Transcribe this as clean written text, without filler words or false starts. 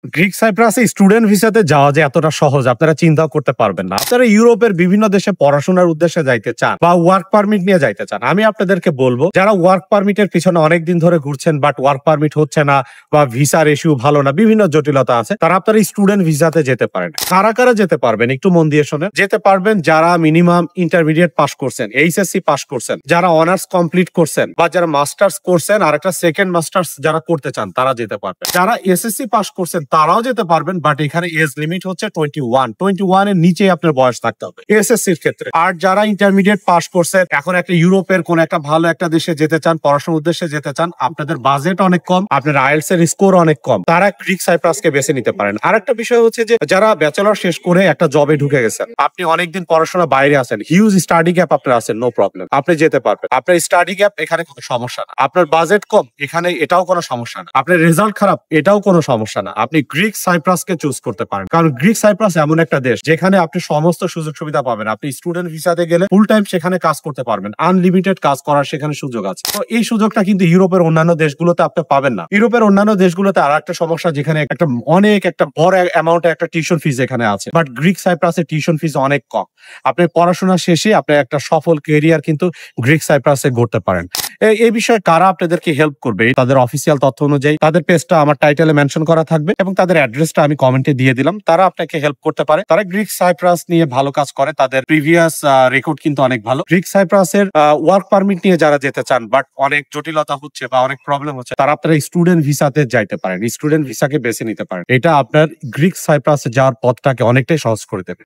Greek সাইপ্রাসে student ভিসাতে যাওয়া যে এতটা সহজ আপনারা চিন্তাও করতে পারবেন না। আপনারা ইউরোপের বিভিন্ন দেশে পড়াশোনার উদ্দেশ্যে যাইতে চান বা ওয়ার্ক পারমিট নিয়ে যাইতে চান, আমি আপনাদেরকে বলবো যারা ওয়ার্ক পারমিটের পিছনে অনেকদিন ধরে ঘুরছেন বাট ওয়ার্ক পারমিট হচ্ছে না বা ভিসার ইস্যু ভালো না, বিভিন্ন জটিলতা আছে, তারা আপনারা স্টুডেন্ট ভিসাতে যেতে পারেন। কারা কারা যেতে পারবেন একটু মন দিয়ে শোনেন। যেতে পারবেন যারা মিনিমাম ইন্টারমিডিয়েট পাস করছেন, এইচএসসি পাস করছেন, যারা অনার্স কমপ্লিট করছেন বা যারা মাস্টার্স করছেন আর একটা সেকেন্ড মাস্টার্স যারা করতে চান তারা যেতে পারবেন। যারা এসএসসি পাস করছেন তারাও যেতে পারবেন, বাট এখানে এজ লিমিট হচ্ছে 21 এর নিচে আপনার বয়স থাকতে হবে এসএসসি এর ক্ষেত্রে। আর যারা ইন্টারমিডিয়েট পাস করছেন, এখন একটা ইউরোপের কোন একটা ভালো একটা দেশে যেতে চান, পড়াশোনার উদ্দেশ্যে যেতে চান, আপনাদের বাজেট অনেক কম, আপনার আইএলটিএস এর স্কোর অনেক কম, তারা গ্রিক সাইপ্রাসকে বেছে নিতে পারেন। আর একটা বিষয় হচ্ছে যে যারা ব্যাচেলর শেষ করে একটা জবে ঢুকে গেছেন, আপনি অনেকদিন পড়াশোনা বাইরে আছেন, হিউজ স্টাডি গ্যাপ আপনার আছেন, নো প্রবলেম, আপনি যেতে পারবেন। আপনার স্টাডি গ্যাপ এখানে কোনো সমস্যা না, আপনার বাজেট কম এখানে এটাও কোনো সমস্যা না, আপনার রেজাল্ট খারাপ এটাও কোনো সমস্যা না, আপনি গ্রিক সাইপ্রাসকে চুজ করতে পারেন। কারণ গ্রিক সাইপ্রাস এমন একটা দেশ যেখানে আপনি সমস্ত সুযোগ সুবিধা পাবেন। আপনি স্টুডেন্ট ভিসাতে গেলে ফুল টাইম সেখানে কাজ করতে পারবেন, আনলিমিটেড কাজ করার সেখানে সুযোগ আছে। তো এই সুযোগটা কিন্তু ইউরোপের অন্যান্য দেশগুলোতে আপনি পাবেন না। ইউরোপের অন্যান্য দেশগুলোতে আর একটা সমস্যা, যেখানে একটা বড় অ্যামাউন্টে একটা টিউশন ফিজ এখানে আছে, বাট গ্রিক সাইপ্রাসের টিউশন ফিজ অনেক কম। আপনি পড়াশোনা শেষে আপনি একটা সফল কেরিয়ার কিন্তু গ্রিক সাইপ্রাসে গড়তে পারেন। এই বিষয়ে কারা আপনাদেরকে হেল্প করবে তাদের অফিসিয়াল তথ্য অনুযায়ী তাদের পেজটা আমার টাইটেলে মেনশন করা থাকবে এবং তাদের অ্যাড্রেসটা আমি কমেন্টে দিয়ে দিলাম। তারা আপনাকে হেল্প করতে পারে। তারা গ্রিক সাইপ্রাস নিয়ে ভালো কাজ করে, তাদের প্রিভিয়াস রেকর্ড কিন্তু অনেক ভালো। গ্রিক সাইপ্রাসের ওয়ার্ক পারমিট নিয়ে যারা যেতে চান বাট অনেক জটিলতা হচ্ছে বা অনেক প্রবলেম হচ্ছে, তারা আপনারা স্টুডেন্ট ভিসাতে যাইতে পারেন, স্টুডেন্ট ভিসাকে বেছে নিতে পারেন। এটা আপনার গ্রিক সাইপ্রাসে যাওয়ার পথটাকে অনেকটাই সহজ করে দেবে।